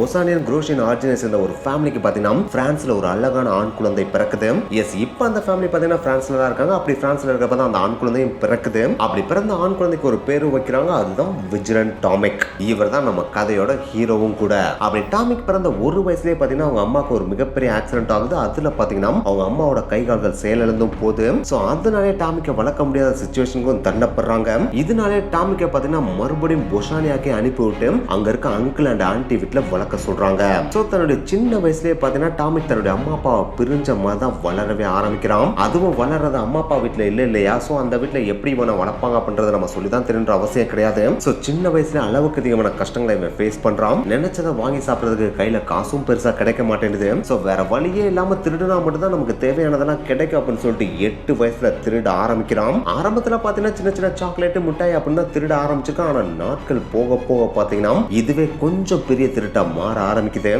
பொசானியன் குரோஷியன் ஆர்ஜினை சேர்ந்த ஒரு ஃபேமிலிக்கு பாத்தீங்கன்னா பிரான்ஸ்ல ஒரு அழகான ஆண் குழந்தை பிறக்குது. எஸ், இப்ப அந்த ஃபேமிலி பாத்தீங்கன்னா பிரான்ஸ்ல தான் இருக்காங்க. அப்படி பிரான்ஸ்ல இருக்கப்பதான் அந்த ஆண் குழந்தையும் பிறக்குது. அப்படி பிறந்த ஆண் குழந்தைக்கு ஒரு பேரு வைக்கிறாங்க. அதுதான் விஜிலன் டாமிக். இவர் தான் நம்ம கதையோட ஹீரோவும் கூட. அப்படி டாமிக் பிறந்த ஒரு வயசுலயே பாத்தீங்கன்னா அவங்க அம்மாவுக்கு ஒரு மிகப்பெரிய ஆக்சிடென்ட் ஆகுது. அதுல பாத்தீங்கன்னா அவங்க அம்மாவோட கை கால்கள் செயலிழந்தும் போது. சோ அதனாலே டாமிக்கை வளர்க்க முடியாத சிச்சுவேஷனுக்கும் தள்ளப்படுறாங்க. இதனாலே டாமிக்கை பாத்தீங்கன்னா மறுபடியும் பொசானியாக்கே அனுப்பிவிட்டு அங்க இருக்க அங்கிள் அண்ட் ஆன்டி வீட்டுல வளர்க்க சொல்றாங்க. சோ தன்னுடைய சின்ன வயசுலயே பாத்தீங்கன்னா டாமிக் தன்னுடைய அம்மா அப்பாவை பிரிஞ்ச மாதிரி தான் வளரவே ஆரம்பிக்கிறான். அதுவும் வளர்றது அம்மா அப்பா வீட்டுல இல்லையா. சோ அந்த வீட்டுல எப்படி இவனை வளர்ப்பாங்க அப்படின்றத நம்ம சொல்லிதான் தெரியுன்ற அவசியம் கிடையாது. சோ சின்ன வயசுல அளவுக்கு அதிகமான கஷ்டங்களை இவன் ஃபேஸ் பண்றான். நினைச்சதை வாங்கி சாப்பிடுறதுக்கு கையில காசும் பெருசா கிடைக்க மாட்டேங்குது. சோ வேற வழியே இல்லாம திருடுனா மட்டும் தான் நமக்கு தேவையானதெல்லாம் கிடைக்கும் அப்படின்னு சொல்லிட்டு 8 வயசுல திருட ஆரம்பிக்கிறான். ஆரம்பத்துல பாத்தீங்கன்னா சின்ன சின்ன சாக்லேட் மிட்டாய் அப்படின்னு தான் திருட ஆரம்பிச்சிருக்கான். ஆனா நாட்கள் போக போக பாத்தீங்கன்னா இதுவே கொஞ்சம் பெரிய திருட்டா மாற ஆரம்பிக்குது.